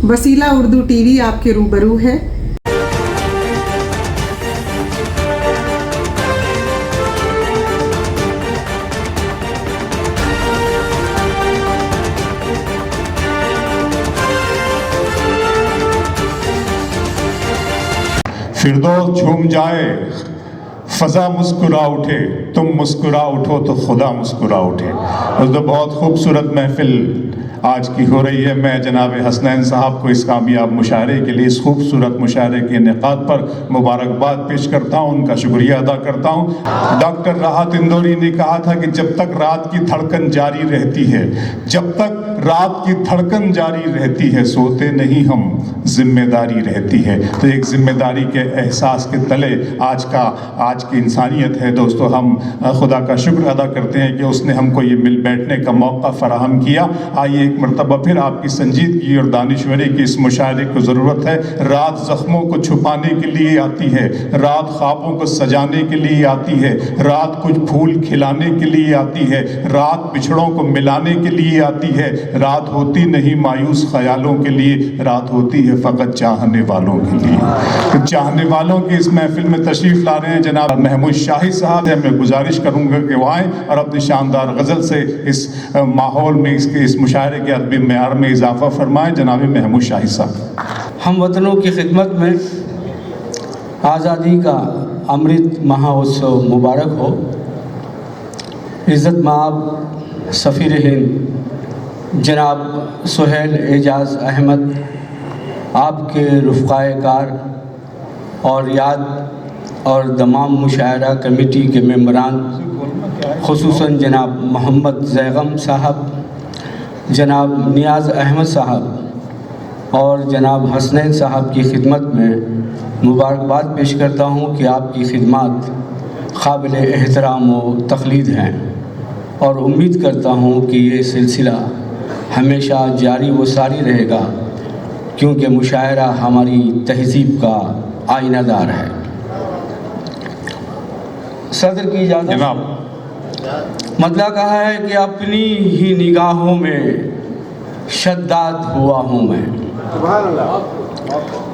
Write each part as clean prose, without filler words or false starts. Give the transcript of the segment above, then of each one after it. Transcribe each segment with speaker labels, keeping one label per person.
Speaker 1: वसीला उर्दू टीवी आपके रूबरू है।
Speaker 2: फिरदौस झूम जाए, फ़ज़ा मुस्कुरा उठे, तुम मुस्कुरा उठो तो खुदा मुस्कुरा उठे। तो बहुत खूबसूरत महफ़िल आज की हो रही है। मैं जनाब हसनैन साहब को इस कामयाब मुशायरे के लिए, इस खूबसूरत मुशायरे के इनेकाद पर मुबारकबाद पेश करता हूँ, उनका शुक्रिया अदा करता हूँ। डॉक्टर राहत इंदौरी ने कहा था कि जब तक रात की धड़कन जारी रहती है, जब तक रात की धड़कन जारी रहती है, सोते नहीं हम, जिम्मेदारी रहती है। तो एक जिम्मेदारी के एहसास के तले आज की इंसानियत है। दोस्तों, हम खुदा का शुक्र अदा करते हैं कि उसने हमको ये मिल बैठने का मौका फराहम किया। आइए एक मरतबा फिर आपकी संजीदगी और दानिश्वरी की इस मुशायरे को ज़रूरत है। रात ज़ख्मों को छुपाने के लिए आती है, रात ख्वाबों को सजाने के लिए आती है, रात कुछ फूल खिलाने के लिए आती है, रात बिछड़ों को मिलाने के लिए आती है। रात होती नहीं मायूस ख्यालों के लिए, रात होती है फ़कत चाहने वालों के लिए। तो चाहने वालों की इस महफिल में तशरीफ़ ला रहे हैं जनाब महमूद शाही साहब है। मैं गुजारिश करूँगा कि वो आएँ और अपनी शानदार गज़ल से इस माहौल में, इस मुशायरे के अदबी मेयार में इजाफ़ा फरमाएँ। जनाब महमूद शाही साहब।
Speaker 3: हम वतनों की खिदमत में आज़ादी का अमृत महोत्सव मुबारक हो। इज़्ज़त माब सफ़ीर हिंद जनाब सुहेल एजाज़ अहमद, आपके रुफ़क़ाए कार और याद और तमाम मुशायरा कमेटी के मेंबरान, खुसूसन जनाब मोहम्मद ज़ैगम साहब, जनाब नियाज़ अहमद साहब और जनाब हसनैन साहब की खिदमत में मुबारकबाद पेश करता हूँ कि आपकी खिदमत काबिल एहतराम व तक़लीद हैं और उम्मीद करता हूँ कि ये सिलसिला हमेशा जारी व सारी रहेगा, क्योंकि मुशायरा हमारी तहज़ीब का आईनादार है। सदर की इजाज़त।
Speaker 2: जनाब
Speaker 3: मतलब कहा है कि अपनी ही निगाहों में शद्दाद हुआ हूँ मैं,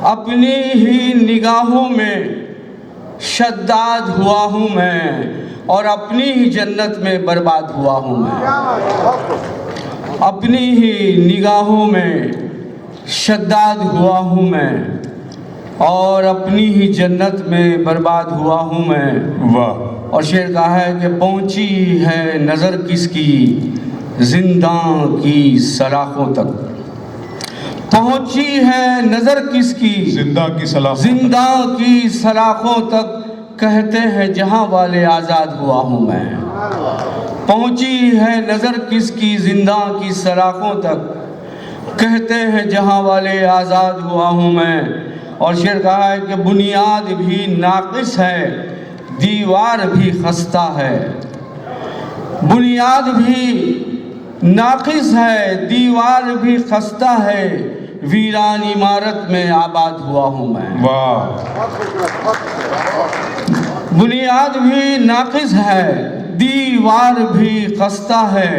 Speaker 3: अपनी ही निगाहों में शद्दाद हुआ हूँ मैं और अपनी ही जन्नत में बर्बाद हुआ हूँ मैं। अपनी ही निगाहों में शद्दाद हुआ हूँ मैं और अपनी ही जन्नत में बर्बाद हुआ हूँ मैं।
Speaker 2: वाह।
Speaker 3: और शेर कहा है कि पहुँची है नज़र किसकी जिंदा की सलाखों तक, पहुँची है नज़र किसकी जिंदा की सलाखों तक, कहते हैं जहाँ वाले आज़ाद हुआ हूँ मैं। पहुँची है नज़र किसकी जिंदा की सलाखों तक, कहते हैं जहाँ वाले आज़ाद हुआ हूँ मैं। और शेर कहा है कि बुनियाद भी नाक़िस है, दीवार भी खस्ता है, बुनियाद भी नाक़िस है, दीवार भी खस्ता है, वीरान इमारत में आबाद हुआ हूँ मैं।
Speaker 2: वाह।
Speaker 3: बुनियाद भी नाक़िस है, दीवार भी खस्ता है,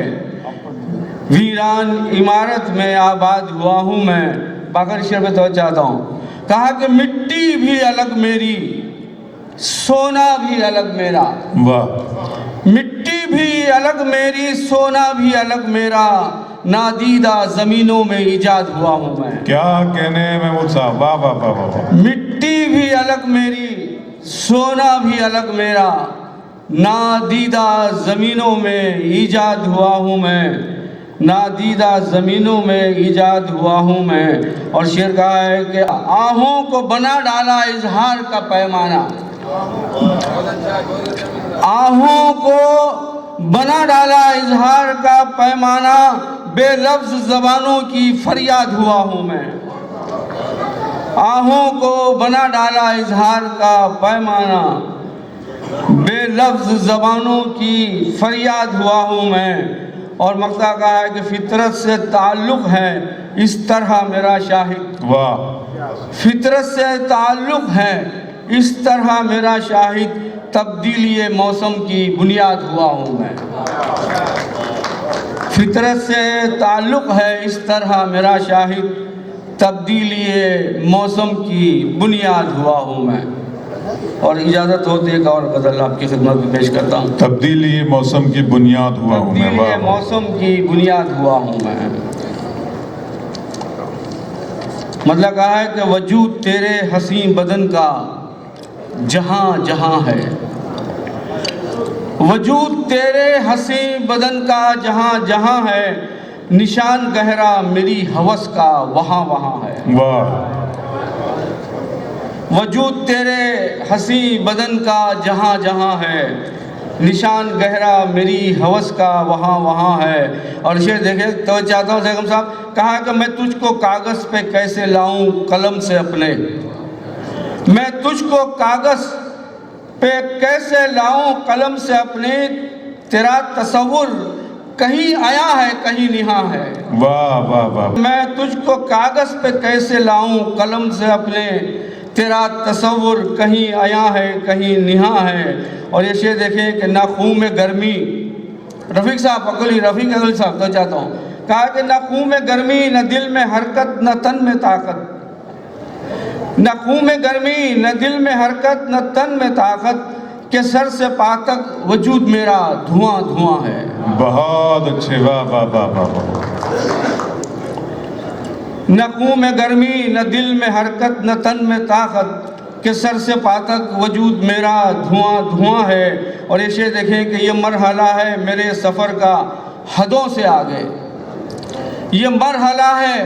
Speaker 3: वीरान इमारत में आबाद हुआ हूँ मैं। बाकर शेर में तो चाहता हूँ, कहा कि मिट्टी भी अलग मेरी, सोना भी अलग मेरा।
Speaker 2: वाह।
Speaker 3: मिट्टी भी अलग मेरी, सोना भी अलग मेरा, नादीदा ज़मीनों में ईजाद हुआ हूँ मैं।
Speaker 2: क्या कहने महमूद साहब, वाह वाह वाह वाह।
Speaker 3: मिट्टी भी अलग मेरी, सोना भी अलग मेरा, नादीदा ज़मीनों में ईजाद हुआ हूँ मैं, नादीदा ज़मीनों में ईजाद हुआ हूँ मैं। और शेर कहा है कि आहों को बना डाला इजहार का पैमाना, आहों को बना डाला इजहार का पैमाना, बेलफ्ज़ ज़बानों की फरियाद हुआ हूँ मैं। आहों को बना डाला इजहार का पैमाना, बेलफ्ज़ ज़बानों की फरियाद हुआ हूँ मैं। और मक्ता कहा है कि फितरत से ताल्लुक़ है इस तरह मेरा शाहिद।
Speaker 2: वाह।
Speaker 3: फितरत से ताल्लुक़ है इस तरह मेरा शाहिद, तब्दीली मौसम की बुनियाद हुआ हूँ मैं। फितरत से ताल्लुक़ है इस तरह मेरा शाहिद, तब्दीली मौसम की बुनियाद हुआ हूँ मैं। और इजाज़त हो तो एक और गज़ल आपकी खिदमत में पेश करता हूँ।
Speaker 2: तब्दीली मौसम की बुनियाद हुआ हूँ मैं।
Speaker 3: तब्दीली मौसम की बुनियाद हुआ हूँ मैं। मतलब कहा है कि वजूद तेरे हसी बदन का जहाँ जहाँ है, वजूद तेरे हसी बदन का जहाँ जहाँ है, निशान गहरा मेरी हवस का वहाँ वहाँ है।
Speaker 2: वाह।
Speaker 3: वजूद तेरे हसी बदन का जहाँ जहाँ है, निशान गहरा मेरी हवस का वहाँ वहाँ है। और इसे देखे तो चाहता हूँ बेगम साहब, कहा कि मैं तुझको कागज़ पे कैसे लाऊं कलम से अपने, मैं तुझको कागज़ पे कैसे लाऊं कलम से अपने, तेरा तसव्वुर कहीं आया है कहीं निहा है।
Speaker 2: वाह वाह वाह।
Speaker 3: मैं तुझको कागज़ पे कैसे लाऊं कलम से अपने, तेरा तसव्वुर कहीं आया है कहीं निहा है। और ये शेर देखें कि ना खून में गर्मी, रफ़ीक साहब रफ़ीक अगली साहब तो चाहता हूँ, कहा कि ना खून में गर्मी न दिल में हरकत न तन में ताकत, न खून में गर्मी न दिल में हरकत न तन में ताकत, के सर से पा तक वजूद मेरा धुआं धुआं है।
Speaker 2: बहुत अच्छे। वाह वाह वाह वाह।
Speaker 3: न खून में गर्मी न दिल में हरकत न तन में ताकत, के सर से पा तक वजूद मेरा धुआं धुआं है। और ये देखें कि ये मरहला है मेरे सफ़र का हदों से आगे, ये मरहला है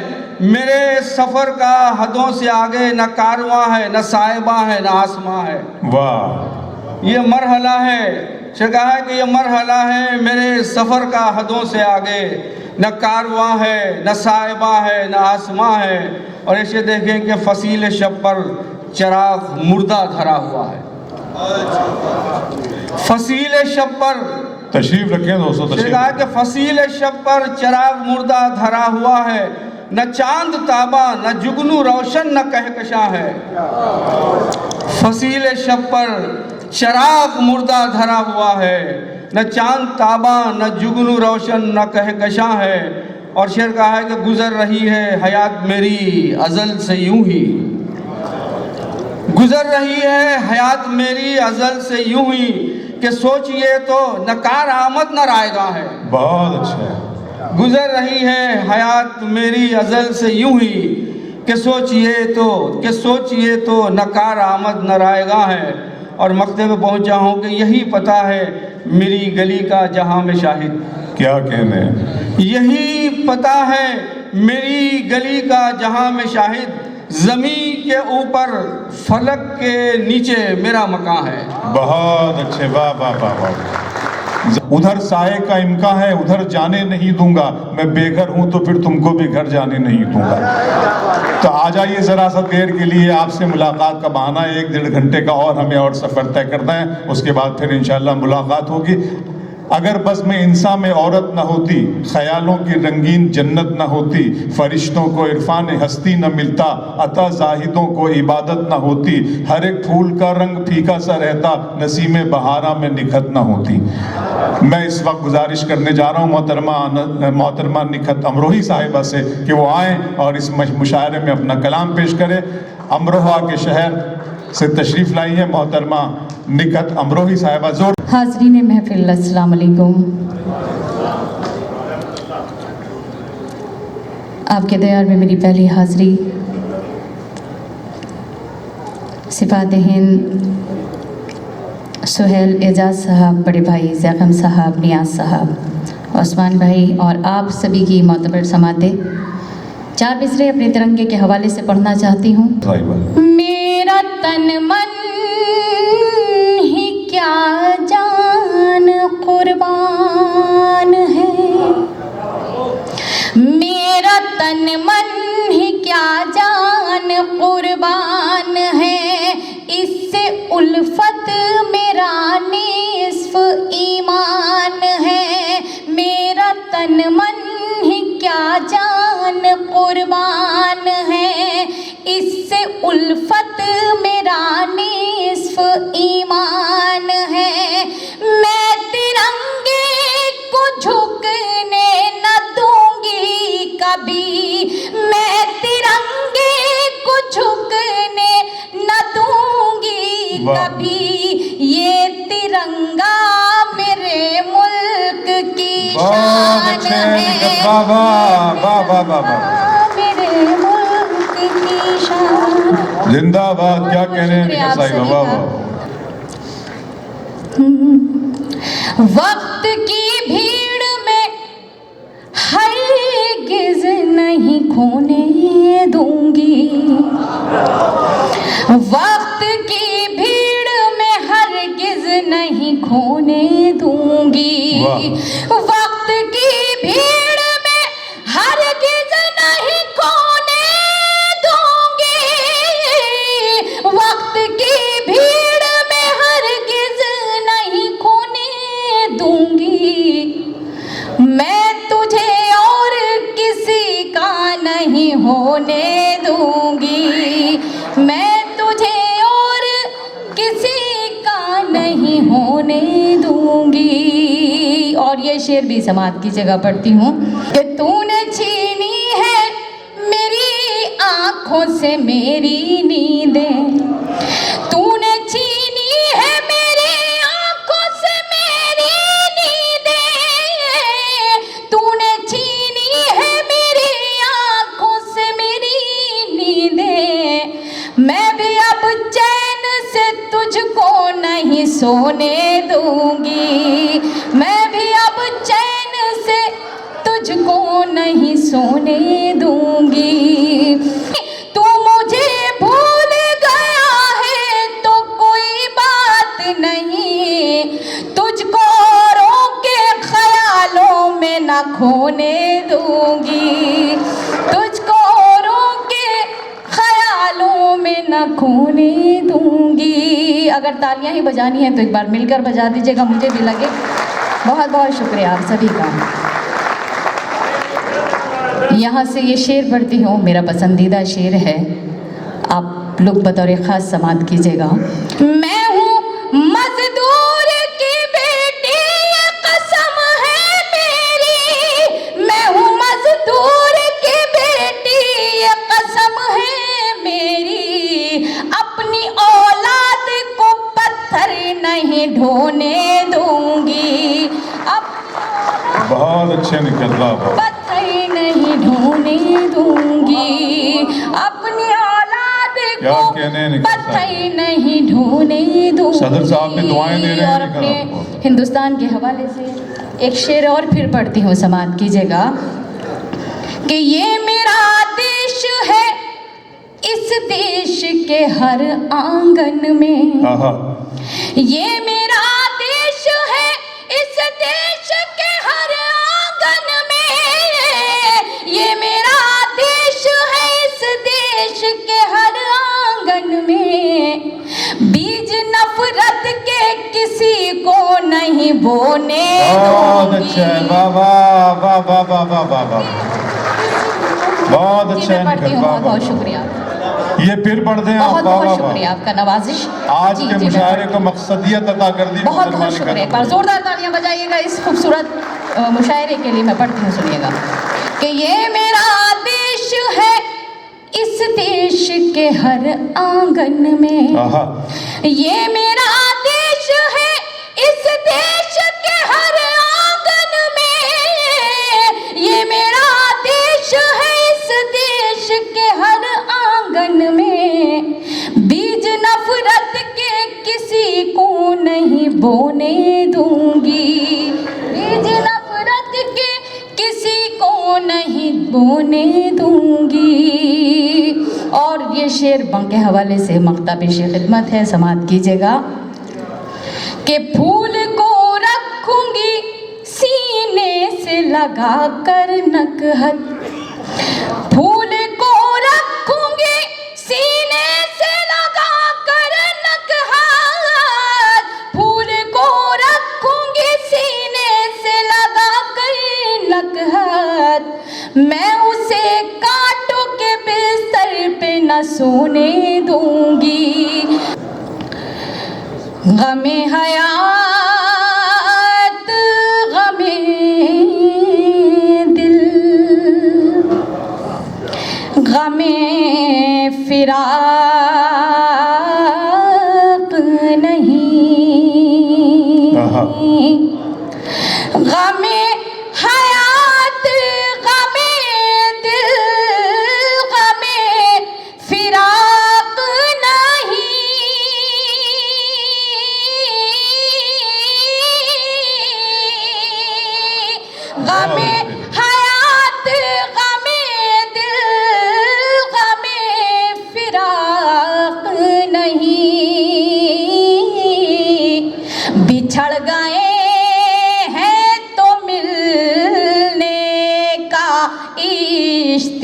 Speaker 3: मेरे सफ़र का हदों से आगे, न कारवां है न साहिबा है न आसमां है।
Speaker 2: वाह।
Speaker 3: ये मरहला है, कहा है कि ये मरहला है मेरे सफ़र का हदों से आगे, न कारवां है न साहिबा है न आसमां है। और ऐसे देखें कि फसील शब पर चिराग मुर्दा धरा हुआ है, फसील शब पर
Speaker 2: तशरीफ रखें दोस्तों, तशरीफ।
Speaker 3: कहा कि फसील शब पर चिराग मुर्दा धरा हुआ है, न चांद ताबा न जुगनू रोशन न कहकशा है। फसील शब पर चिराग मुर्दा धरा हुआ है, न चांद ताबा न जुगनू रोशन न कहकशा है। और शेर कहा है कि गुजर रही है हयात मेरी अज़ल से यूं ही, गुजर रही है हयात मेरी अज़ल से यूं ही, कि सोचिए तो नकार आमद न रायगा है।
Speaker 2: बहुत अच्छा।
Speaker 3: गुजर रही है हयात मेरी अज़ल से यूं ही, कि सोचिए तो नकार आमद न रायगा है। और मक्ते में पहुंचा हूँ कि यही पता है मेरी गली का जहाँ में शाहिद,
Speaker 2: क्या कहने,
Speaker 3: यही पता है मेरी गली का जहाँ में शाहिद, ज़मीन के ऊपर फलक के नीचे मेरा मकान है। बहुत
Speaker 2: अच्छे। वाह वाह वाह वाह। उधर साए का इम्का है उधर जाने नहीं दूंगा, मैं बेघर हूं तो फिर तुमको भी घर जाने नहीं दूंगा। तो आ जाइए जरा सा देर के लिए, आपसे मुलाकात का बहाना है, 1-1.5 घंटे का और हमें और सफ़र तय करना है, उसके बाद फिर इंशाल्लाह मुलाकात होगी। अगर बस में इंसान में औरत न होती, ख्यालों की रंगीन जन्नत न होती, फरिश्तों को इरफान हस्ती न मिलता, अता जाहिदों को इबादत न होती, हर एक फूल का रंग फीका सा रहता, नसीमे बहारा में निखत न होती। मैं इस वक्त गुजारिश करने जा रहा हूँ मोहतरमा निखत अमरोही साहिबा से कि वो आएँ और इस मुशायरे में अपना कलाम पेश करें। अमरोहा के शहर से तशरीफ़ लाई है मोहतरमा निखत अमरोही साहिबा। जोर।
Speaker 4: हाज़रीन महफिल, अस्सलाम वालेकुम। आपके दयार में मेरी पहली हाज़री। सिफात हिंद सुहेल एजाज साहब, बड़े भाई ज़ैक़म साहब, नियाज साहब, उस्मान भाई और आप सभी की मोतबर समाते। 4 मिसरे अपने तिरंगे के हवाले से पढ़ना चाहती हूँ। मेरा तन मन ही क्या जान कुर्बान है, मेरा तन मन ही क्या जान कुर्बान है, इससे उल्फत मेरा निस्फ ईमान है। मेरा तन मन ही क्या जान कुर्बान है, इससे उल्फत मेरा निस्फ ईमान है। मैं तिरंगे को झुकने न दूंगी कभी, मैं तिरंगे
Speaker 2: वाह।
Speaker 4: कभी ये तिरंगा मेरे मुल्क की
Speaker 2: बहुत
Speaker 4: शान
Speaker 2: अच्छे
Speaker 4: है,
Speaker 2: वाह वाह वाह वाह वाह वाह,
Speaker 4: मेरे मुल्क की शान।
Speaker 2: जिंदाबाद। क्या कहने हैं
Speaker 4: शुक्रिया आप
Speaker 2: साहिबा,
Speaker 4: सभी
Speaker 2: वाह
Speaker 4: का।
Speaker 2: वाह।
Speaker 4: वक्त की भीड़ में हरगिज नहीं खोने दूंगी, वक्त की भीड़ में हरगिज नहीं खोने दूंगी,
Speaker 2: वाह।
Speaker 4: वक्त की भीड़ में हरगिज नहीं खोने दूंगी, वक्त की भीड़ में हरगिज नहीं खोने दूंगी। मैं तुझे और किसी का नहीं होने दूंगी, मैं तुझे और किसी का नहीं होने दूंगी। और ये शेर भी समाज की जगह पढ़ती हूँ कि तूने छीनी है मेरी आंखों से मेरी नींदें, तूने छीनी है मेरी आंखों से मेरी नींदें, तूने छीनी है मेरी आंखों से मेरी नींदें। मैं भी अब चैन से तुझको नहीं सोने दूंगी, मैं भी अब चैन से तुझको नहीं सोने दूंगी। तू मुझे भूल गया है तो कोई बात नहीं, तुझको रोके ख्यालों में न खोने दूंगी, तुझको रोके ख्यालों में न खोने दूंगी। अगर तालियां ही बजानी है तो एक बार मिलकर बजा दीजिएगा, मुझे भी लगे। बहुत बहुत शुक्रिया आप सभी का। यहाँ से ये शेर पढ़ती हूँ, मेरा पसंदीदा शेर है, आप लोग बतौर ख़ास समात कीजिएगा। मैं हूँ मजदूर की बेटी, ये कसम है मेरी, मैं हूँ मजदूर की बेटी, ये कसम है मेरी। अपनी औलाद को पत्थर नहीं ढोने दूंगी,
Speaker 2: बहुत अच्छे निकल रहा।
Speaker 4: पत्थर नहीं ढोने दूंगी, अपनी औलाद को पत्थर नहीं ढोने दूंगी।
Speaker 2: सदर साहब भी दुआएं दे रहे हैं।
Speaker 4: और अपने हिंदुस्तान के हवाले से एक शेर और फिर पढ़ती हूँ, समात कीजिएगा कि ये मेरा देश है, इस देश के हर आंगन में, ये मेरा देश है, इस देश के हर आंगन में, ये मेरा देश है, इस देश के हर आंगन में। बीज नफरत के किसी को नहीं बोने
Speaker 2: बहुत
Speaker 4: दूंगी।
Speaker 2: अच्छा है, वाह वाह वाह वाह वाह वाह वाह वाह, बहुत अच्छा है निकल।
Speaker 4: बहुत बहुत शुक्रिया,
Speaker 2: ये फिर पढ़ दें आप।
Speaker 4: बहुत बहुत शुक्रिया आपका नवाजिश।
Speaker 2: आज के मुशायरे को मकसदियत अता कर दी।
Speaker 4: बहुत बहुत शुक्रिया, एक बार जोरदार तालियां बजाइएगा इस खूबसूरत मुशायरे के लिए। मैं पढ़ती हूँ, सुनिएगा कि ये मेरा देश है, इस देश के हर आंगन में, ये मेरा देश है, इस देश के हर आंगन में, ये मेरा देश है, इस देश के हर आंगन में। बीज नफरत के किसी को नहीं बोने दूंगी, बीज नफरत के किसी को नहीं बोने दूंगी। और ये शेर के हवाले से मक्ता पेश खिदमत है, समात कीजिएगा कि फूल को रखूंगी सीने से लगा कर नकहत, फूल को रखूंगी सीने से लगा कर नकहत, फूल को रखूंगी सीने से लगा कर नकहत। मैं उसे कांटों के बिस्तर पे न सोने दूंगी, गमे हयात गमे दिल, गमे फिराक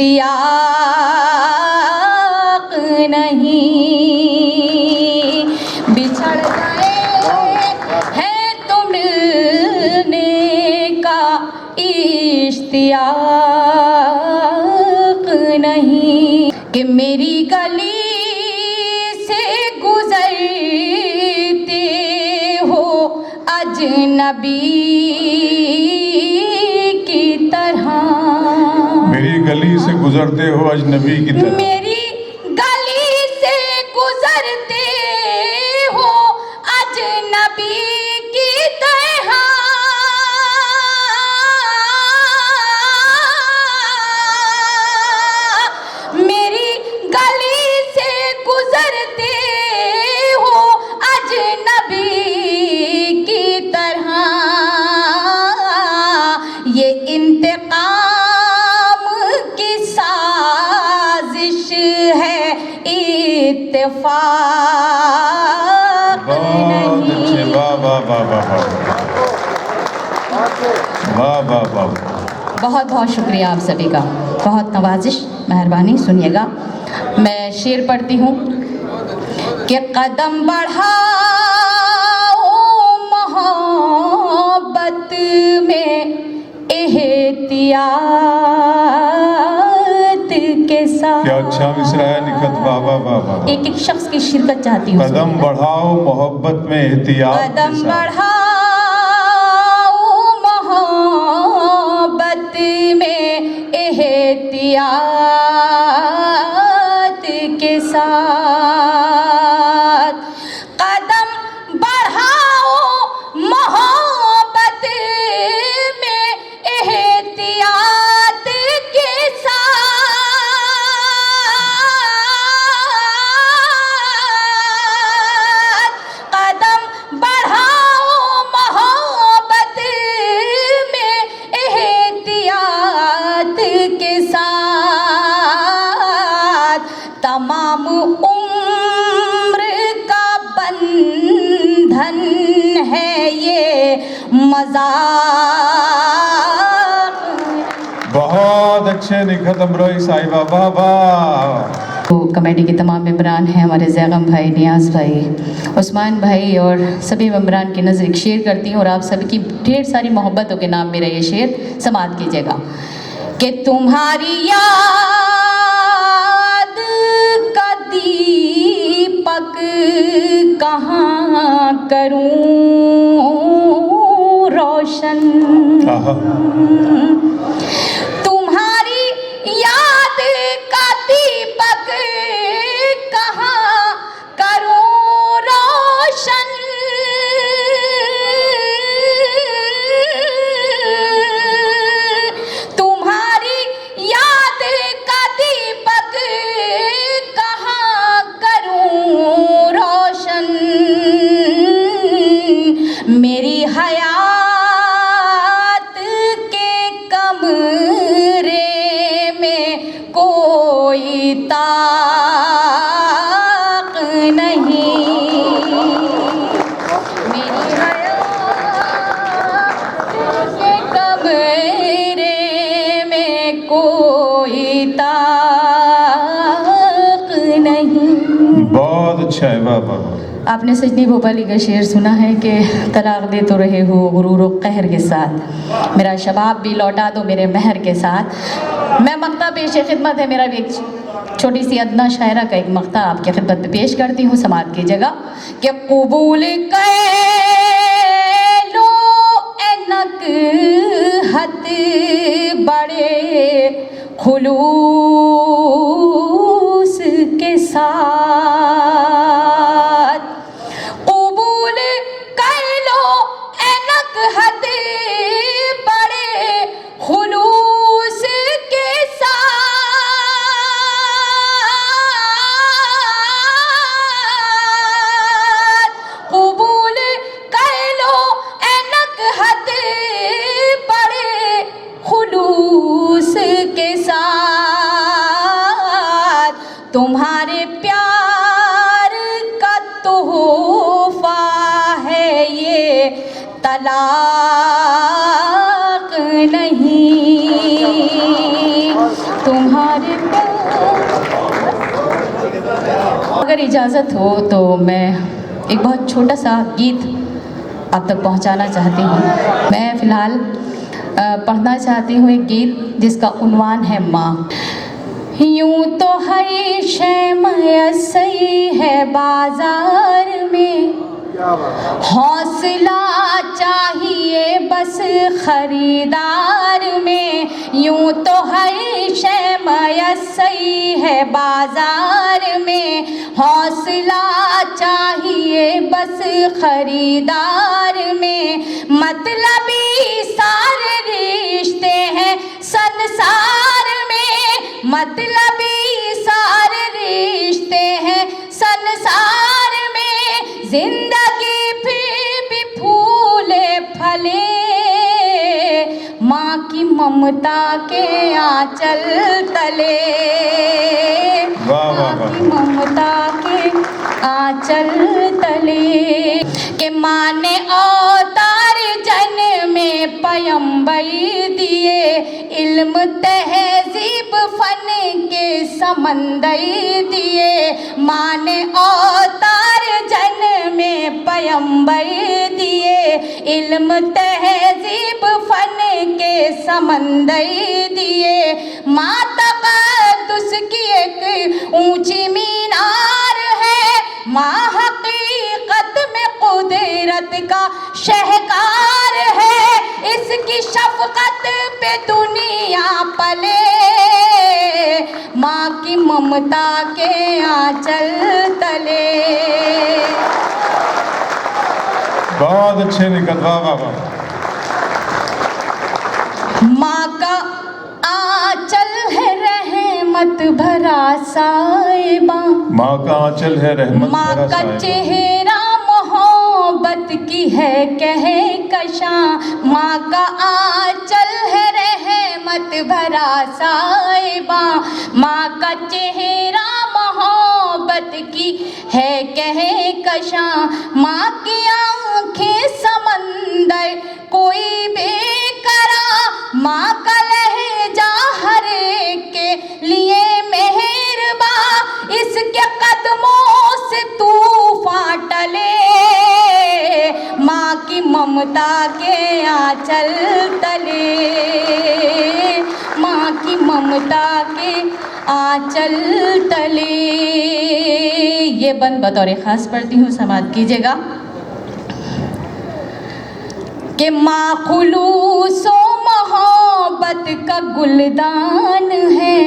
Speaker 4: इश्तियाक नहीं, बिछड़ गए हैं तो मिलने का इश्तियाक नहीं, कि मेरी गली से गुजरते हो अजनबी की तरह,
Speaker 2: मेरी गली से गुजरते हो अजनबी की तरह,
Speaker 4: मेरी गली से गुजरते हो अजनबी की तरह, मेरी गली से गुजरते हो अजनबी की तरह, ये इंतकाम की साजिश है, इत्तेफाक
Speaker 2: बहुत अच्छे,
Speaker 4: नहीं।
Speaker 2: वाह वाह वाह वाह वाह वाह वाह वाह।
Speaker 4: बहुत बहुत शुक्रिया आप सभी का, बहुत नवाजिश, मेहरबानी। सुनिएगा, मैं शेर पढ़ती हूँ कि कदम बढ़ाओ मोहब्बत में एहतियात के साथ।
Speaker 2: क्या अच्छा मिसरा है निखत, वाह वाह वाह वाह।
Speaker 4: एक एक शख्स की शिरकत चाहती हूँ।
Speaker 2: कदम बढ़ाओ मोहब्बत में एहतियात के
Speaker 4: कदम
Speaker 2: साथ।
Speaker 4: बढ़ाओ मोहब्बत में एहतियात के साथ, कदम बढ़ाओ मोहब्बत में एहतियात के साथ, कदम बढ़ाओ मोहब्बत में एहतियात के साथ, तमाम उम्र का बंधन है ये मज़ाक।
Speaker 2: बहुत अच्छे निखत अमरोही साहिबा, वाह वाह।
Speaker 4: तो कमेटी के तमाम मेम्बरान हैं, हमारे ज़ैगम भाई, नियाज़ भाई, उस्मान भाई और सभी मेम्बरान की नज़र एक शेर करती हूँ और आप सभी की ढेर सारी मोहब्बतों के नाम मेरा ये शेर समाअत कीजिएगा कि तुम्हारी याद का दीपक कहाँ करूँ रोशन,
Speaker 2: आहा।
Speaker 4: तुम्हारी याद का दीपक कहाँ करूं रोशन, तुम्हारी याद का दीपक कहाँ करूं रोशन, मेरी हयात के कमरे में कोई ताक नहीं, मेरी हयात के कमरे में कोई ताक नहीं।
Speaker 2: बहुत अच्छा है, वाह वाह वाह।
Speaker 4: आपने सजनी भोपाली का शेर सुना है कि तलाक दे तो रहे हो गुरूर कहर के साथ, मेरा शबाब भी लौटा दो मेरे महर के साथ। मैं मक्ता पेश खिदमत है मेरा भी एक छोटी सी अदना शायरा का एक मक्ता आपकी खिदमत में पेश करती हूँ, समाअत कीजिएगा कि कबूल कर लो एनक हद बड़े खुलूस के साथ, कबूल कर लो एनक हद बड़े खुलूस के साथ, कबूल कर लो एनक हद बड़े खुलूस के साथ, तुम्हारे प्यार का तोहफा है ये तलाक नहीं, तुम्हारे अगर इजाज़त हो तो मैं एक बहुत छोटा सा गीत आप तक पहुंचाना चाहती हूँ। मैं फ़िलहाल पढ़ना चाहती हूँ एक गीत जिसका उन्वान है माँ। यूं तो हर शय मयसर है बाजार में, हौसला चाहिए बस खरीदार में। यूं तो हर शय मयसर है बाजार में, हौसला चाहिए बस खरीदार में। मतलबी सारे रिश्ते हैं संसार में, मतलबी सारे रिश्ते हैं संसार में। जिंदगी फिर भी फूले फले माँ की ममता के आंचल तले, माँ की ममता के आंचल तले। के माँ ने अवतार जन में पैगंबर दिए, इल्म तहजीब फन के समंदर दिए। माँ ने अवतार जन में पैगंबर दिए, इल्म तहजीब फन के समंदर दिए। माँ तक़द्दुस की एक ऊंची मीनार है, माँ हकीकत में कुदरत का शहकार है। इसकी शफ़क़त पे दुनिया पले, माँ की ममता के आंचल तले।
Speaker 2: बहुत अच्छे निकल, वाह वाह वाह।
Speaker 4: माँ का आंचल है रहमत भरा साहिबा,
Speaker 2: माँ का आंचल है रहमत
Speaker 4: माँ
Speaker 2: भरा
Speaker 4: का
Speaker 2: साहिबा।
Speaker 4: चेहरा मोहब्बत की है कहे कशा, माँ का आंचल है रहमत भरा साहिबा। माँ का चेहरा मोहब्बत की है कहे कशा, माँ की आँखें समंदर कोई बेकरा। माँ का लहजा हर एक के लिए मेहरबा, इसके कदमों से तूफान टले। माँ की ममता के आंचल तले, माँ की ममता के आंचल तले। ये बंद बतौर ख़ास पढ़ती हूँ, समाप्त कीजिएगा। कि माँ खुलूसो मोहब्बत का गुलदान है,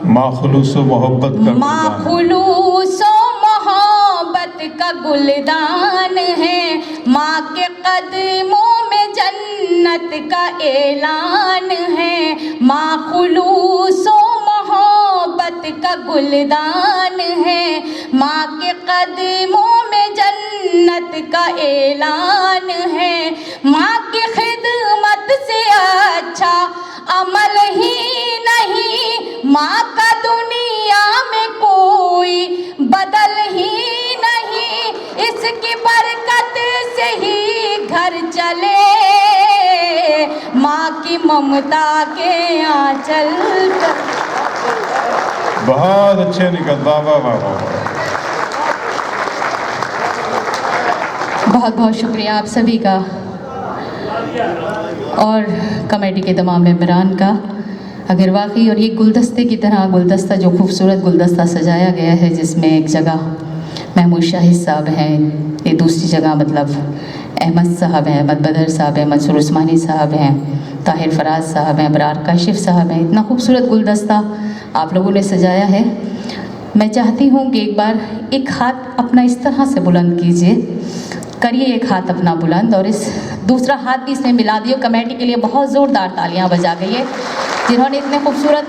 Speaker 2: माँ खुलूसो मोहब्बत का
Speaker 4: माँ
Speaker 2: गुलदान।
Speaker 4: खुलूसो मोहब्बत का गुलदान है। माँ के कदमों में जन्नत का ऐलान है, माँ खुलूसो मोहब्बत का गुलदान है। माँ के कदमों में जन्नत का ऐलान है। माँ की खिदमत से अच्छा अमल ही नहीं, माँ का दुनिया में कोई बदल ही नहीं। इसकी बरकत से ही घर चले, माँ की ममता के आंचल।
Speaker 2: बहुत अच्छे निकल, वाह वाह वाह वाह।
Speaker 4: बहुत बहुत शुक्रिया आप सभी का और कमेटी के तमाम मेंबरान का। अगर वाकई और ये गुलदस्ते की तरह गुलदस्ता, जो खूबसूरत गुलदस्ता सजाया गया है, जिसमें एक जगह महमूद शाहिद साहब हैं, ये दूसरी जगह मतलब अहमद साहब हैं, अहमद बदर साहब हैं, मंसूर उस्मानी साहब हैं, ताहिर फराज साहब हैं, अबरार काशिफ साहब हैं। इतना खूबसूरत गुलदस्ता आप लोगों ने सजाया है। मैं चाहती हूँ कि एक बार एक हाथ अपना इस तरह से बुलंद कीजिए, करिए एक हाथ अपना बुलंद, और इस दूसरा हाथ भी इसमें मिला दियो। कमेटी के लिए बहुत ज़ोरदार तालियां बजा गई है, जिन्होंने इतने खूबसूरत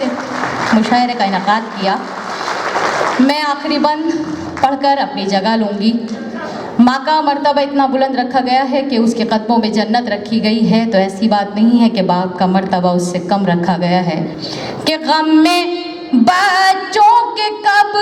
Speaker 4: मुशायरे का इनेकाद किया। मैं आखिरी बंद पढ़कर अपनी जगह लूँगी। माँ का मर्तबा इतना बुलंद रखा गया है कि उसके कदमों में जन्नत रखी गई है, तो ऐसी बात नहीं है कि बाप का मर्तबा उससे कम रखा गया है। कि गम में बच्चों के कब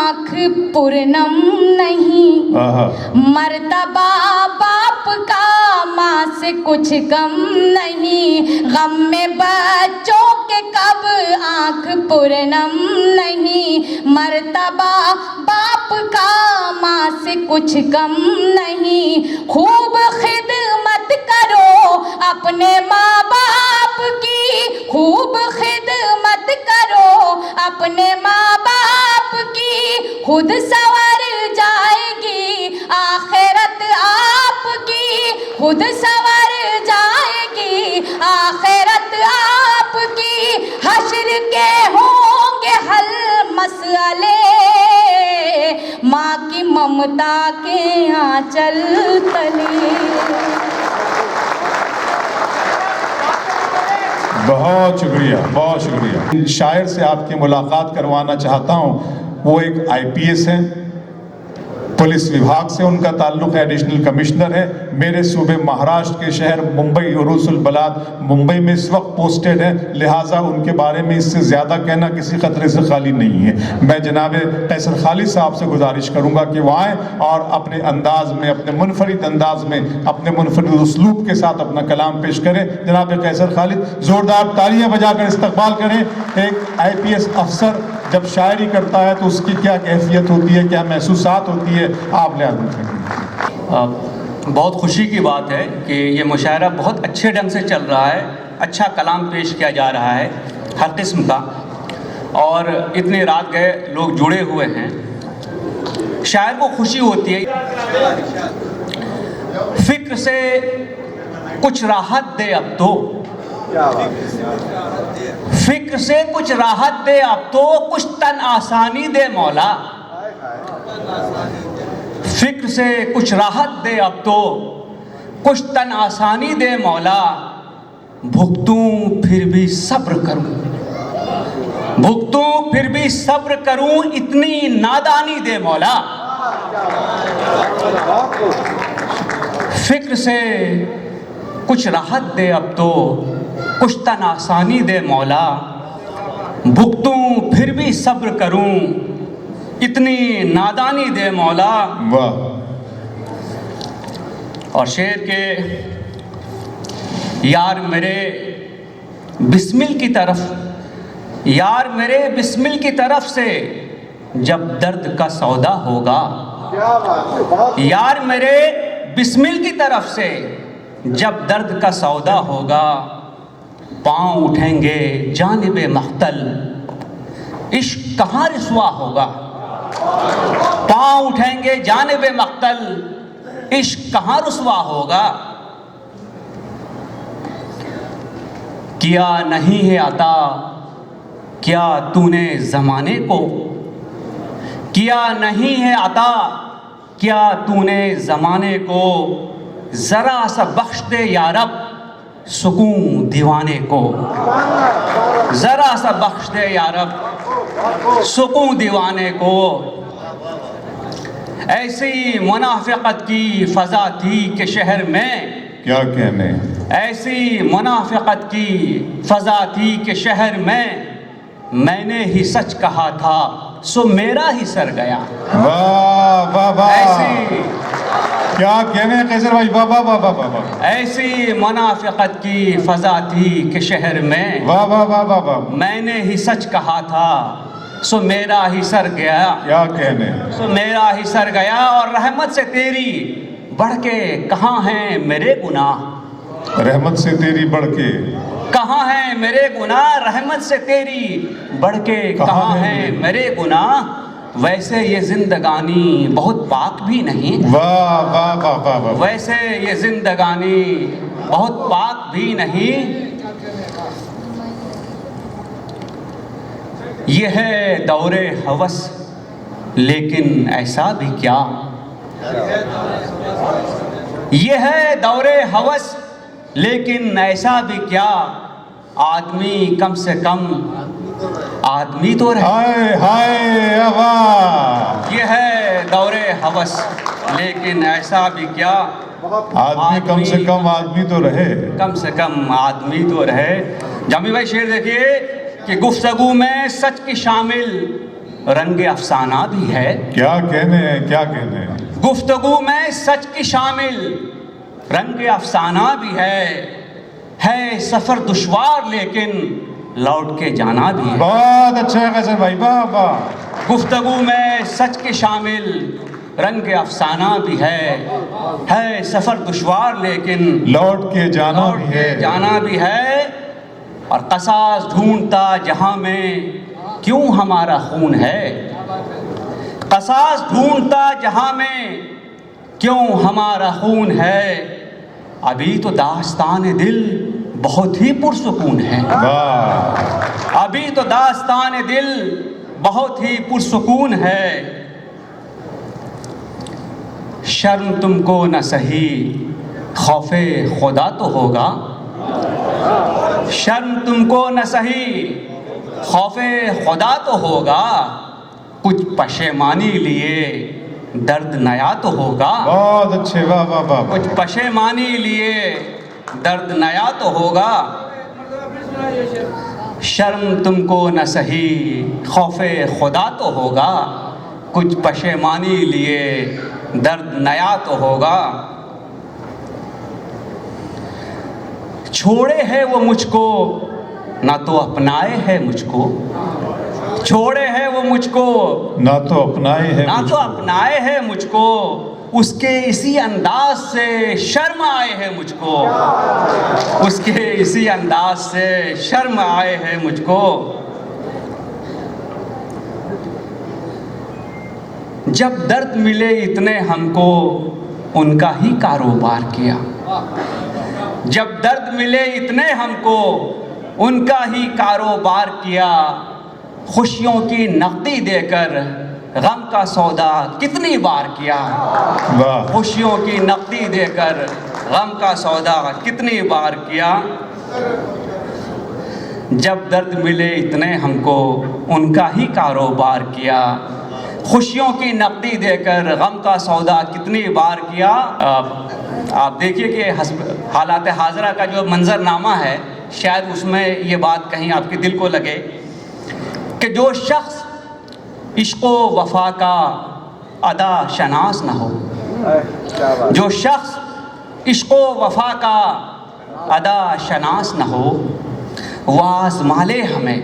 Speaker 4: आँख पूर्णम नहीं,
Speaker 2: आहा।
Speaker 4: मर्तबा बाप का माँ से कुछ कम नहीं, गम में बच्चों के कब आँख पूर्णम नहीं, मर्तबा बाप का माँ से कुछ कम नहीं। खूब खिदमत करो अपने माँ बाप की, खूब खिदमत करो अपने माँ बाप की, खुद संवर जाएगी आखिरत आपकी, खुद संवर जाएगी आखिरत आपकी। हश्र के होंगे हल मसले, माँ की ममता के आंचल तले।
Speaker 2: बहुत शुक्रिया, बहुत शुक्रिया। शायर से आपकी मुलाकात करवाना चाहता हूँ। वो एक आईपीएस हैं, पुलिस विभाग से उनका ताल्लुक है, एडिशनल कमिश्नर है। मेरे सूबे महाराष्ट्र के शहर मुंबई उरूसुल बलाद मुंबई में इस वक्त पोस्टेड है, लिहाजा उनके बारे में इससे ज़्यादा कहना किसी खतरे से खाली नहीं है। मैं जनाब कैसर खालिद साहब से गुजारिश करूँगा कि वो आएँ और अपने अंदाज में, अपने मुनफरिद अंदाज में, अपने मुनफरिद उसलूब के साथ अपना कलाम पेश करें। जनाब कैसर खालिद, ज़ोरदार तालियाँ बजाकर इस्तकबाल करें। एक आईपीएस अफसर जब शायरी करता है तो उसकी क्या कैफियत होती है, क्या महसूसात होती है, आप लिहाज करें।
Speaker 3: बहुत खुशी की बात है कि ये मुशायरा बहुत अच्छे ढंग से चल रहा है, अच्छा कलाम पेश किया जा रहा है हर किस्म का, और इतनी रात गए लोग जुड़े हुए हैं। शायर को खुशी होती है। फिक्र से कुछ राहत दे अब तो, फिक्र से कुछ राहत दे अब तो, कुछ तन आसानी दे मौला। फिक्र से कुछ राहत दे अब तो, कुछ तन आसानी दे मौला। भुगतूं फिर भी सब्र करूं, भुगतूं फिर भी सब्र करूं, इतनी नादानी दे मौला। फिक्र से कुछ राहत दे अब तो, कुछ तन आसानी दे मौला। भुगतूं फिर भी सब्र करूं, इतनी नादानी दे मौला।
Speaker 2: वाह।
Speaker 3: और शेर के यार मेरे बिस्मिल की तरफ, यार मेरे बिस्मिल की तरफ से जब दर्द का सौदा होगा, यार मेरे बिस्मिल की तरफ से जब दर्द का सौदा होगा। पाँव उठेंगे जानिबे मख्तल, इश्क कहाँ रिस्वा होगा। पाँव उठेंगे जानिबे मख्तल, इश्क कहाँ रुस्वा होगा। किया नहीं है अता क्या तूने ज़माने को, किया नहीं है अता क्या तूने ज़माने को। ज़रा सा बख्श दे या रब सुकून दीवाने को, ज़रा सा बख्श दे या रब सुकून दीवाने को। ऐसी मुनाफिकत की फ़ज़ा थी कि शहर में,
Speaker 2: क्या कहने,
Speaker 3: ऐसी मुनाफिकत की फ़ज़ा थी कि शहर में। मैंने ही सच कहा था सो मेरा ही सर गया।
Speaker 2: वाह वाह वाह,
Speaker 3: ऐसी
Speaker 2: क्या कहने कैसर भाई, वाह वाह वाह वाह वाह।
Speaker 3: ऐसी मुनाफिकत की फ़ज़ा थी कि शहर में।
Speaker 2: वाह वाह वाह वाह वाह।
Speaker 3: मैंने ही सच कहा था सो मेरा ही सर गया,
Speaker 2: क्या कहने,
Speaker 3: सो मेरा ही सर गया। और रहमत से तेरी बढ़ के कहाँ हैं मेरे गुनाह।
Speaker 2: रहमत से तेरी बढ़ के
Speaker 3: कहाँ हैं मेरे गुनाह, रहमत से तेरी बढ़ के कहाँ हैं मेरे गुनाह। वैसे ये जिंदगानी बहुत पाक भी नहीं,
Speaker 2: वाह वाह वाह वाह वाह।
Speaker 3: वैसे ये जिंदगानी बहुत पाक भी नहीं। ये है दौरे हवस लेकिन ऐसा भी क्या, ये है दौरे हवस लेकिन ऐसा भी क्या। आदमी कम से कम आदमी तो रहे।
Speaker 2: हाय हाय वाह।
Speaker 3: ये है दौरे हवस लेकिन ऐसा भी क्या।
Speaker 2: आदमी कम से कम आदमी तो रहे,
Speaker 3: कम से कम आदमी तो रहे। जामी भाई शेर देखिए कि गुफ्तगू में सच की शामिल रंग अफसाना भी है।
Speaker 2: क्या कहने हैं, क्या कहने हैं।
Speaker 3: गुफ्तगू में सच की शामिल रंग अफसाना भी है सफर दुश्वार लेकिन लौट के जाना भी है।
Speaker 2: बहुत अच्छा है कैसर भाई, वाह वाह।
Speaker 3: गुफ्तगू में सच के शामिल रंग अफसाना भी है सफर दुश्वार लेकिन
Speaker 2: लौट के जाना भी है।
Speaker 3: जाना भी है। और कसास ढूंढता जहां में क्यों हमारा खून है, कसास ढूंढता जहां में क्यों हमारा खून है। अभी तो दास्तान दिल बहुत ही पुरसुकून है।
Speaker 2: वाह।
Speaker 3: अभी तो दास्तान दिल बहुत ही पुरसुकून है। शर्म तुमको न सही खौफे खुदा तो होगा, शर्म तुमको न सही खौफे खुदा तो होगा। कुछ पशेमानी लिए दर्द नया तो होगा।
Speaker 2: बहुत अच्छे, वाह वाह वाह।
Speaker 3: कुछ पशेमानी लिए दर्द नया तो होगा। शर्म तुमको न सही खौफे खुदा तो होगा। कुछ पशेमानी लिए दर्द नया तो होगा। छोड़े है वो मुझको ना तो अपनाए है मुझको, छोड़े है वो मुझको
Speaker 2: ना तो अपनाए है
Speaker 3: ना तो अपनाए है मुझको। उसके इसी अंदाज से शर्म आए है मुझको, उसके इसी अंदाज से शर्म आए है मुझको। जब दर्द मिले इतने हमको उनका ही कारोबार किया, जब दर्द मिले इतने हमको उनका ही कारोबार किया। खुशियों की नकदी देकर गम का सौदा कितनी बार किया,
Speaker 2: वाह।
Speaker 3: खुशियों की नकदी देकर गम का सौदा कितनी बार किया। जब दर्द मिले इतने हमको उनका ही कारोबार किया। खुशियों की नकदी देकर गम का सौदा कितनी बार किया। आप देखिए कि हालात हाजरा का जो मंजरनामा है, शायद उसमें ये बात कहीं आपके दिल को लगे कि जो शख्स इश्क़ो वफ़ा का अदा शनास न हो, जो शख्स इश्क़ो वफ़ा का अदा शनास न हो, वो आज़माले हमें,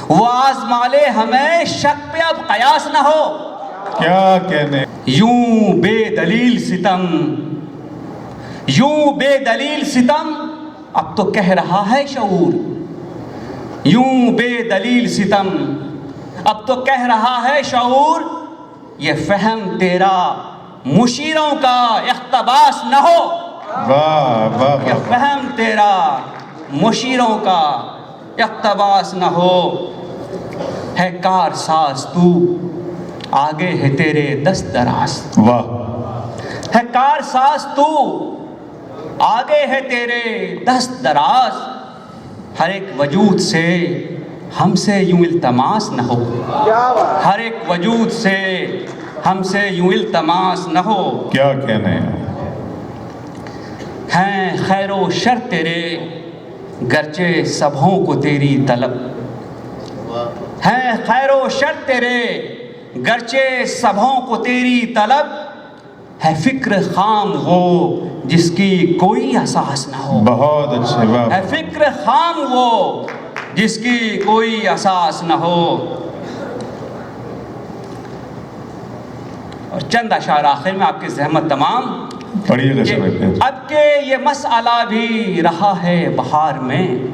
Speaker 3: वो आज़माले हमें, शक पे अब कयास न हो।
Speaker 2: क्या कहने।
Speaker 3: यूं बेदलील सितम, यूं बेदलील सितम अब तो कह रहा है शऊर। यूं बेदलील सितम अब तो कह रहा है शऊर। ये फहम तेरा मुशीरों का इख्तबास न हो,
Speaker 2: वाह वाह
Speaker 3: ये
Speaker 2: वाह।
Speaker 3: फहम तेरा मुशीरों का इख्तबास न हो। है कारसाज तू आगे है तेरे दस्त दराज,
Speaker 2: वाह।
Speaker 3: है कारसाज तू आगे है तेरे दस्त दराज। हर एक वजूद से हमसे यूं इल्तमास न हो, हर एक वजूद से हमसे यूं इल्तमास न हो।
Speaker 2: क्या कहने।
Speaker 3: हैं खैरो शर तेरे गरचे सबों को तेरी तलब, हैं खैरो शर तेरे गरचे सबों को तेरी तलब। है फिक्र खाम वो जिसकी कोई असास ना हो,
Speaker 2: बहुत अच्छे, वाह।
Speaker 3: है फिक्र खाम वो जिसकी कोई असास न हो। और चंद अशार आखिर में आपकी ज़हमत तमाम
Speaker 2: पढ़िए कैसर भाई।
Speaker 3: अब के ये मसला भी रहा है बहार में,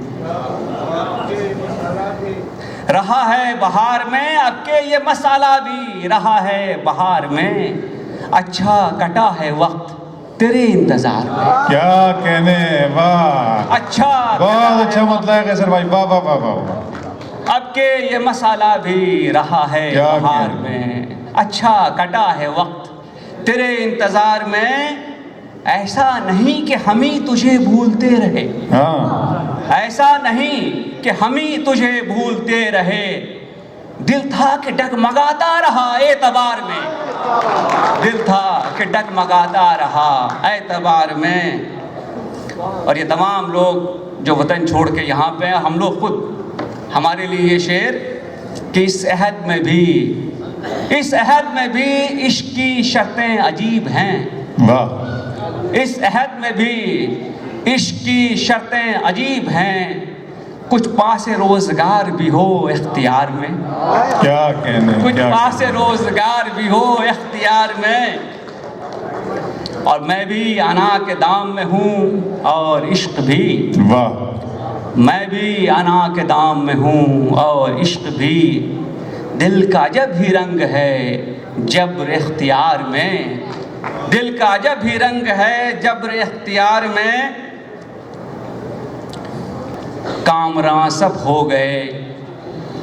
Speaker 3: रहा है बहार में। अब के ये मसला भी रहा है बहार में। अच्छा कटा है वक्त तेरे इंतजार में,
Speaker 2: क्या कहने, वाह।
Speaker 3: अच्छा
Speaker 2: बहुत अच्छा मतलब है कैसर भाई, वाह वाह वाह वाह।
Speaker 3: अब के ये मसाला भी रहा है
Speaker 2: क्या
Speaker 3: बहार
Speaker 2: क्या?
Speaker 3: में। अच्छा कटा है वक्त तेरे इंतजार में। ऐसा नहीं कि हम ही तुझे भूलते रहे,
Speaker 2: हाँ।
Speaker 3: ऐसा नहीं कि हम ही तुझे भूलते रहे। दिल था कि डगमगाता रहा एतबार में, दिल था कि डगमगाता रहा एतबार में। और ये तमाम लोग जो वतन छोड़ के यहाँ पे हैं, हम लोग खुद, हमारे लिए ये शेर कि इस अहद में भी इश्क की शर्तें अजीब हैं।
Speaker 2: वाह।
Speaker 3: इस अहद में भी इश्क की शर्तें अजीब हैं। कुछ पासे रोजगार भी हो इख्तियार में,
Speaker 2: क्या कहने,
Speaker 3: कुछ
Speaker 2: क्या
Speaker 3: पासे रोजगार भी हो इख्तियार में। और मैं भी अना के दाम में हूँ और इश्क भी।
Speaker 2: वाह।
Speaker 3: मैं भी अना के दाम में हूँ और इश्क भी। दिल का जब ही रंग है जब्र इख्तियार में, दिल का जब ही रंग है जब्र इख्तियार में। कामरां सब हो गए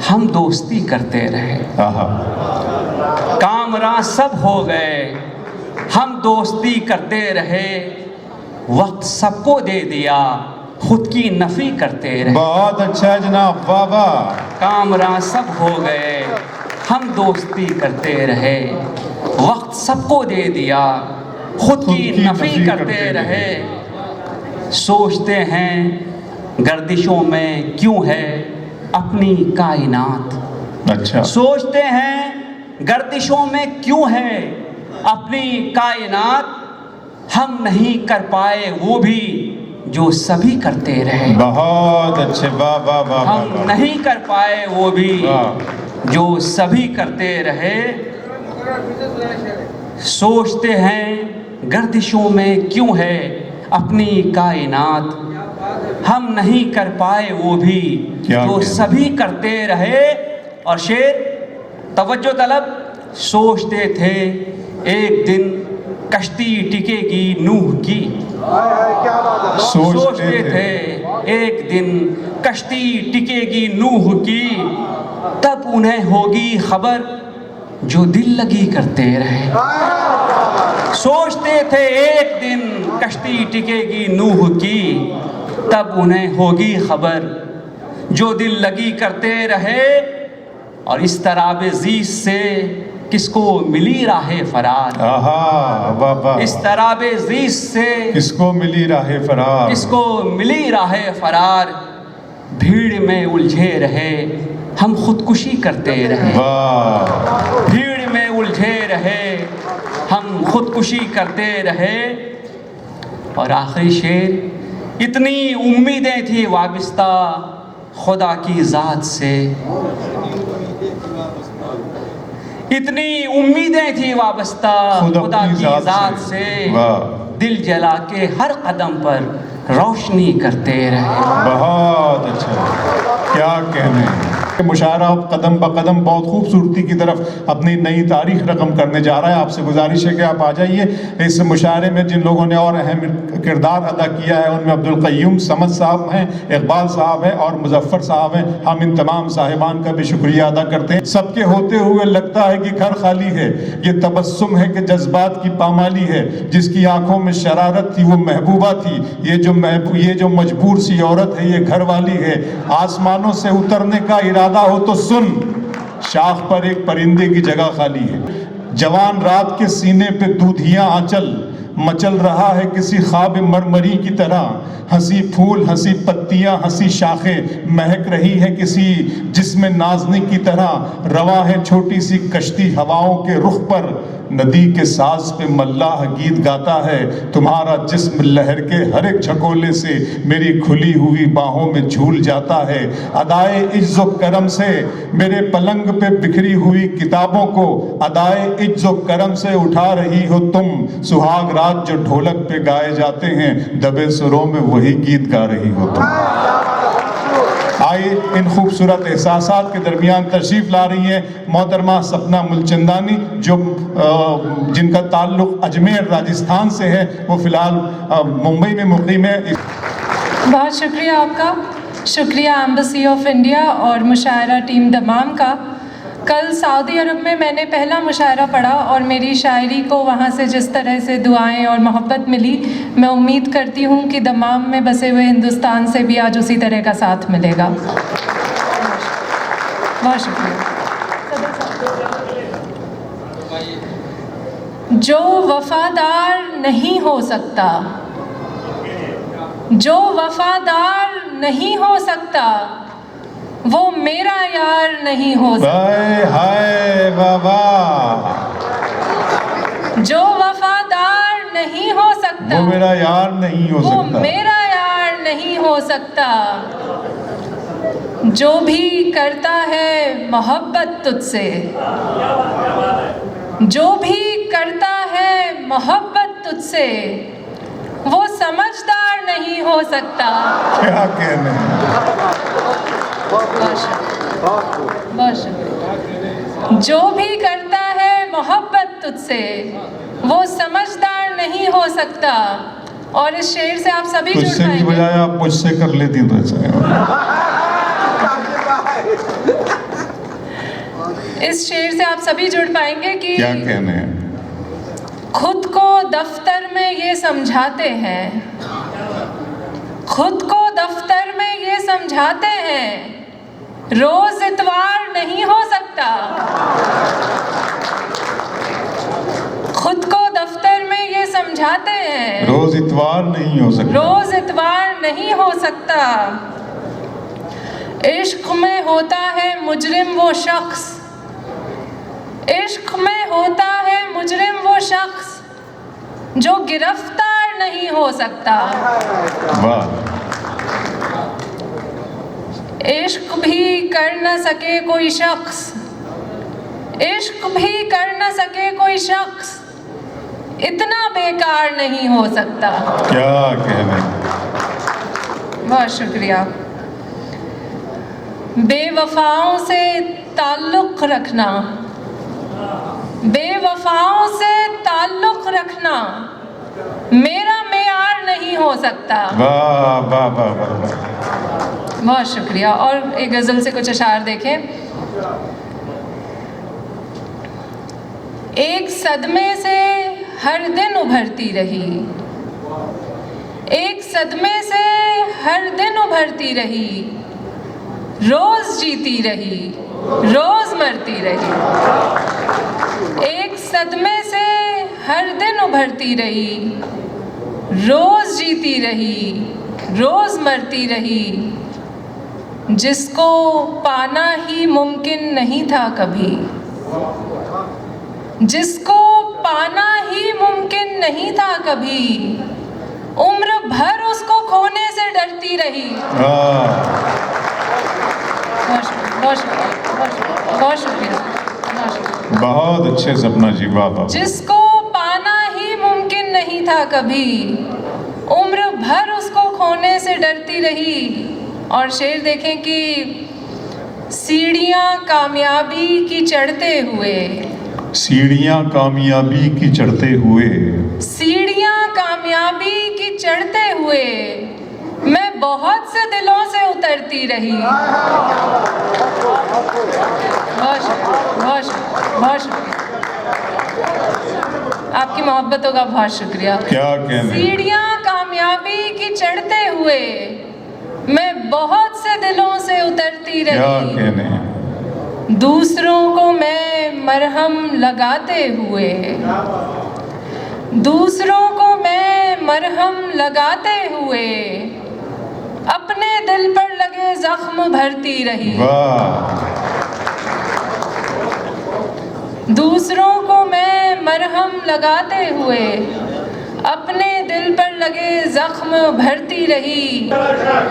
Speaker 3: हम दोस्ती करते रहे,
Speaker 2: आहा।
Speaker 3: कामरां सब हो गए हम दोस्ती करते रहे। वक्त सबको दे दिया खुद की नफी करते रहे।
Speaker 2: बहुत अच्छा जनाब, वाह वाह।
Speaker 3: कामरां सब हो गए हम दोस्ती करते रहे। वक्त सबको दे दिया खुद की नफी करते रहे। सोचते हैं गर्दिशों में क्यों है अपनी कायनात।
Speaker 2: अच्छा।
Speaker 3: सोचते हैं गर्दिशों में क्यों है अपनी कायनात। हम नहीं कर पाए वो भी जो सभी करते रहे।
Speaker 2: बहुत अच्छे, वाह वाह वाह।
Speaker 3: हम नहीं कर पाए वो भी जो सभी करते रहे। सोचते हैं गर्दिशों में क्यों है अपनी कायनात। हम नहीं कर पाए वो भी जो सभी करते रहे। और शेर तवज्जो तलब। सोचते थे एक दिन कश्ती टिकेगी नूह की। सोचते थे एक दिन कश्ती टिकेगी नूह की। तब उन्हें होगी खबर जो दिल लगी करते रहे। सोचते थे एक दिन कश्ती टिकेगी नूह की। तब उन्हें होगी खबर जो दिल लगी करते रहे। और इस तरह बेज़ीज़ से किसको मिली राहे फरार।
Speaker 2: आहा, वाह वाह।
Speaker 3: इस तरह बेज़ीज़ से
Speaker 2: किसको मिली राहे फरार।
Speaker 3: किसको मिली राहे फरार। भीड़ में उलझे रहे हम खुदकुशी करते रहे।
Speaker 2: वाह।
Speaker 3: भीड़ में उलझे रहे हम खुदकुशी करते रहे। और आखिरी शेर। इतनी उम्मीदें थी वाबिस्ता खुदा की ज़ात से। इतनी उम्मीदें थी वाबस्ता खुदा की ज़ात से। दिल जला के हर कदम पर रोशनी करते रहे।
Speaker 2: बहुत अच्छा, क्या कहने। मुशायरा कदम ब कदम बहुत खूबसूरती की तरफ अपनी नई तारीख रकम करने जा रहा है। आपसे गुजारिश है कि आप आ जाइए। इस मुशायरे में जिन लोगों ने और अहम किरदार अदा किया है उनमें अब्दुल क़य्यूम समद साहब हैं, इकबाल साहब हैं और मुजफ्फर साहब हैं। हम इन तमाम साहिबान का भी शुक्रिया अदा करते हैं। सबके होते हुए लगता है कि घर खाली है। ये तबस्सुम है कि जज्बात की पामाली है। जिसकी आंखों में शरारत थी वो महबूबा थी। ये जो मजबूर सी औरत है ये घर वाली है। आसमानों से उतरने का इरादा हो तो सुन, शाख पर एक परिंदे की जगह खाली है। जवान रात के सीने पे दूधियां आंचल मचल रहा है किसी ख्वाब मरमरी की तरह। हंसी फूल हंसी पत्तियां हंसी शाखें महक रही है किसी जिस्म नाज़नी की तरह। रवा है छोटी सी कश्ती हवाओं के रुख पर। नदी के साज पे मल्लाह गीत गाता है। तुम्हारा जिस्म लहर के हर एक झकोले से मेरी खुली हुई बाहों में झूल जाता है। अदाए इज्जो करम से मेरे पलंग पे बिखरी हुई किताबों को अदाए इज्जो करम से उठा रही हो तुम। सुहाग रात जो ढोलक पे गाए जाते हैं दबे सुरों में वही गीत गा रही हो तुम। आइए इन खूबसूरत एहसासात के दरमियान तशरीफ़ ला रही हैं मोहतरमा सपना मुलचंदानी जो जिनका ताल्लुक़ अजमेर राजस्थान से है। वो फ़िलहाल मुंबई में मुक़ीम है।
Speaker 5: बहुत शुक्रिया आपका। शुक्रिया एम्बेसी ऑफ इंडिया और मुशायरा टीम दमाम का। कल सऊदी अरब में मैंने पहला मुशायरा पढ़ा और मेरी शायरी को वहाँ से जिस तरह से दुआएं और मोहब्बत मिली, मैं उम्मीद करती हूँ कि दमाम में बसे हुए हिंदुस्तान से भी आज उसी तरह का साथ मिलेगा। बहुत शुक्रिया। जो वफादार नहीं हो सकता, जो वफादार नहीं हो सकता, वो मेरा यार नहीं हो सकता।
Speaker 2: हाय हाय बाबा,
Speaker 5: जो वफादार नहीं हो सकता
Speaker 2: वो मेरा यार नहीं हो
Speaker 5: वो
Speaker 2: सकता।
Speaker 5: मेरा यार नहीं हो सकता। जो भी करता है मोहब्बत तुझसे, जो भी करता है मोहब्बत तुझसे, वो समझदार नहीं हो सकता।
Speaker 2: क्या कहने हैं?
Speaker 5: बहुत शुक्रिया। जो भी करता है मोहब्बत तुझसे, वो समझदार नहीं हो सकता। और इस शेर से आप सभी जुड़
Speaker 2: तुझसे की
Speaker 5: पाएंगे।
Speaker 2: बजाय आप मुझसे कर लेती तो अच्छा है।
Speaker 5: इस शेर से आप सभी जुड़ पाएंगे कि
Speaker 2: क्या कहने हैं?
Speaker 5: खुद को दफ्तर में ये समझाते हैं, खुद को दफ्तर में ये समझाते हैं, रोज इतवार नहीं हो सकता। खुद को दफ्तर में ये समझाते हैं,
Speaker 2: रोज इतवार नहीं हो सकता।
Speaker 5: रोज इतवार नहीं हो सकता। इश्क में होता है मुजरिम वो शख्स, इश्क में होता है मुजरिम वो शख्स, जो गिरफ्तार नहीं हो सकता।
Speaker 2: वाह।
Speaker 5: इश्क भी कर न सके कोई शख्स, इश्क भी कर न सके कोई शख्स, इतना बेकार नहीं हो सकता।
Speaker 2: क्या कहने?
Speaker 5: बहुत शुक्रिया। बेवफाओं से ताल्लुक़ रखना, बेवफाओं से ताल्लुक़ रखना मेरा मेयार नहीं हो सकता।
Speaker 2: वाह वाह वाह वाह वाह।
Speaker 5: बहुत शुक्रिया। और एक गज़ल से कुछ अशार देखें। एक सदमे से हर दिन उभरती रही, एक सदमे से हर दिन उभरती रही, रोज जीती रही, रोज मरती रही। एक सदमे से हर दिन उभरती रही, रोज जीती रही, रोज मरती रही। जिसको पाना ही मुमकिन नहीं था कभी, जिसको पाना ही मुमकिन नहीं था कभी, उम्र भर उसको खोने से डरती रही। बहुत शुक्रिया, बहुत शुक्रिया।
Speaker 2: बहुत अच्छे सपना जी, वाह वाह।
Speaker 5: जिसको पाना ही मुमकिन नहीं था कभी, उम्र भर उसको खोने से डरती रही। और शेर देखें कि सीढ़ियाँ कामयाबी की चढ़ते हुए,
Speaker 2: सीढ़ियाँ कामयाबी की चढ़ते हुए,
Speaker 5: सीढ़ियाँ कामयाबी की चढ़ते हुए, मैं बहुत से दिलों से उतरती रही। बहुत शुक्रिया, बहुत शुक्रिया, बहुत शुक्रिया। आपकी मोहब्बतों का बहुत शुक्रिया।
Speaker 2: क्या कहने?
Speaker 5: सीढ़ियाँ कामयाबी की चढ़ते हुए, मैं बहुत से दिलों से उतरती
Speaker 2: क्या
Speaker 5: रही।
Speaker 2: कहने?
Speaker 5: दूसरों को मैं मरहम लगाते हुए, दूसरों को मैं मरहम लगाते हुए, अपने दिल पर लगे जख्म भरती रही।
Speaker 2: वाह।
Speaker 5: दूसरों को मैं मरहम लगाते हुए, अपने दिल पर लगे जख्म भरती रही।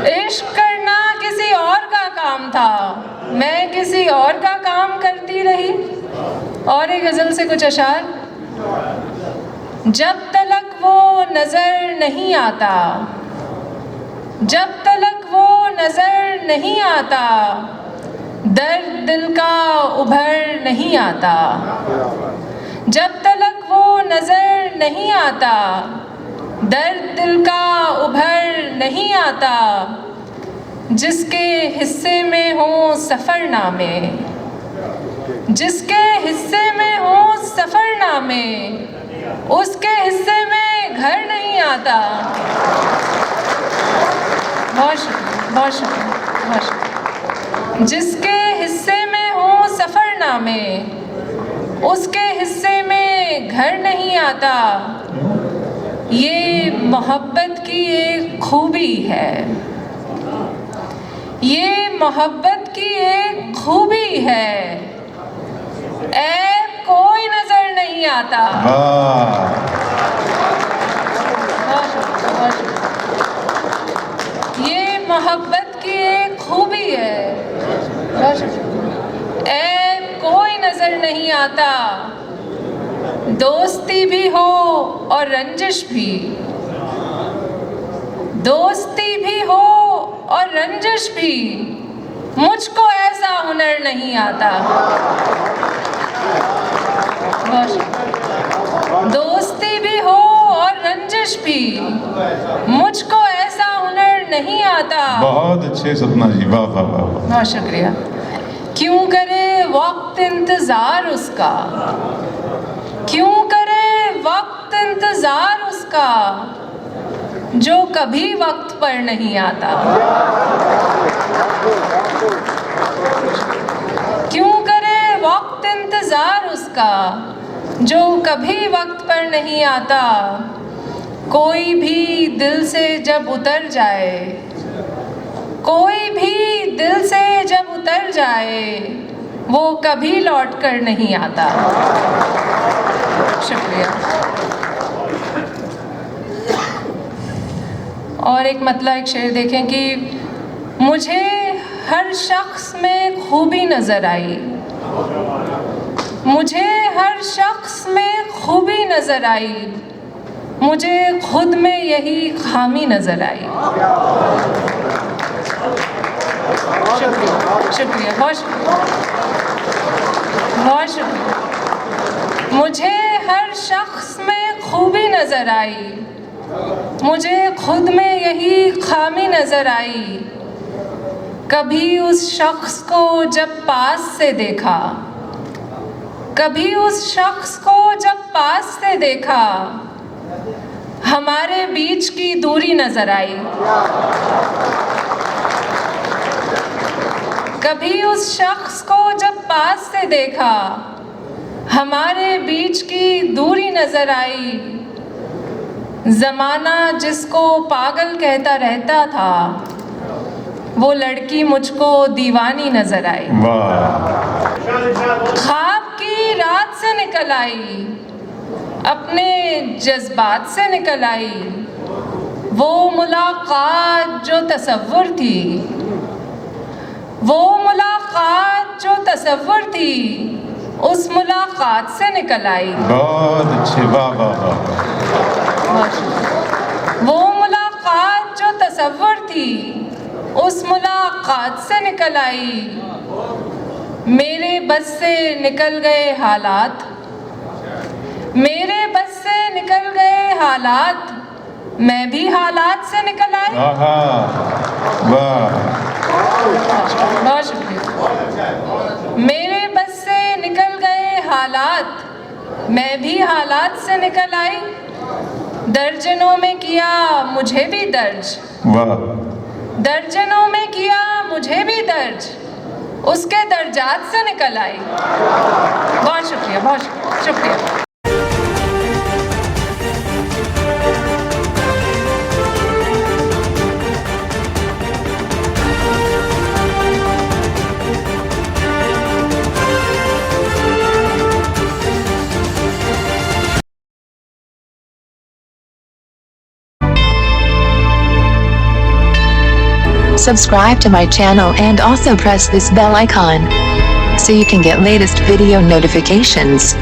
Speaker 5: इश्क करना किसी और का काम था, मैं किसी और का काम करती रही। और एक गज़ल से कुछ अशार। जब तलक वो नज़र नहीं आता, जब तलक वो नज़र नहीं आता, दर्द दिल का उभर नहीं आता। जब तलक वो नज़र नहीं आता, दर्द दिल का उभर नहीं आता। जिसके हिस्से में हो सफ़रनामे, जिसके हिस्से में हो सफ़रनामे, उसके हिस्से में घर नहीं आता। बहुत शुक्रिया, बहुत शुक्रिया, बहुत शुक्रिया। जिसके हिस्से में हो सफ़रनामे, उसके हिस्से में घर नहीं आता। ये मोहब्बत की एक खूबी है, ये मोहब्बत की एक खूबी है, ऐब कोई नजर नहीं आता। ये मोहब्बत की एक खूबी है, ऐब कोई नजर नहीं आता। दोस्ती भी हो और रंजिश भी, दोस्ती भी हो और रंजिश भी, मुझको ऐसा हुनर नहीं आता। दोस्ती भी हो और रंजिश भी, मुझको ऐसा हुनर नहीं आता।
Speaker 2: बहुत अच्छे सपना जी, वाह वाह वाह।
Speaker 5: बहुत शुक्रिया। क्यों करे वक्त इंतजार उसका, क्यों करे वक्त इंतजार उसका, जो कभी वक्त पर नहीं आता। क्यों करे वक्त इंतजार उसका, जो कभी वक्त पर नहीं आता। कोई भी दिल से जब उतर जाए, कोई भी दिल से जब उतर जाए, वो कभी लौट कर नहीं आता। शुक्रिया। और एक मतलब एक शेर देखें कि मुझे हर शख्स में खूबी नज़र आई, मुझे हर शख्स में खूबी नज़र आई, मुझे खुद में यही खामी नज़र आई। शुक्रिया, बहुत शुक्रिया, बहुत शुक्रिया। मुझे हर शख्स में खूबी नज़र आई, मुझे खुद में यही खामी नज़र आई। कभी उस शख्स को जब पास से देखा, कभी उस शख्स को जब पास से देखा, हमारे बीच की दूरी नज़र आई। कभी उस शख्स को जब पास से देखा, हमारे बीच की दूरी नज़र आई। ज़माना जिसको पागल कहता रहता था, वो लड़की मुझको दीवानी नज़र आई। ख्वाब की रात से निकल आई, अपने जज्बात से निकल आई। वो मुलाकात जो तसव्वुर थी, वो मुलाकात जो तसव्वुर थी, उस मुलाकात से निकल आई।
Speaker 2: बहुत अच्छे, वाह वाह वाह।
Speaker 5: वो मुलाकात जो तसव्वुर थी, उस मुलाकात से निकल आई। मेरे बस से निकल गए हालात, मेरे बस से निकल गए हालात, मैं भी हालात से निकल आई।
Speaker 2: वाह,
Speaker 5: बहुत शुक्रिया। मेरे बस से निकल गए हालात, मैं भी हालात से निकल आई। दर्जनों में किया मुझे भी दर्ज,
Speaker 2: वाह,
Speaker 5: दर्जनों में किया मुझे भी दर्ज, उसके दर्जात से निकल आई। बहुत शुक्रिया, बहुत शुक्रिया।
Speaker 6: Subscribe to my channel and also press this bell icon so you can get latest video notifications.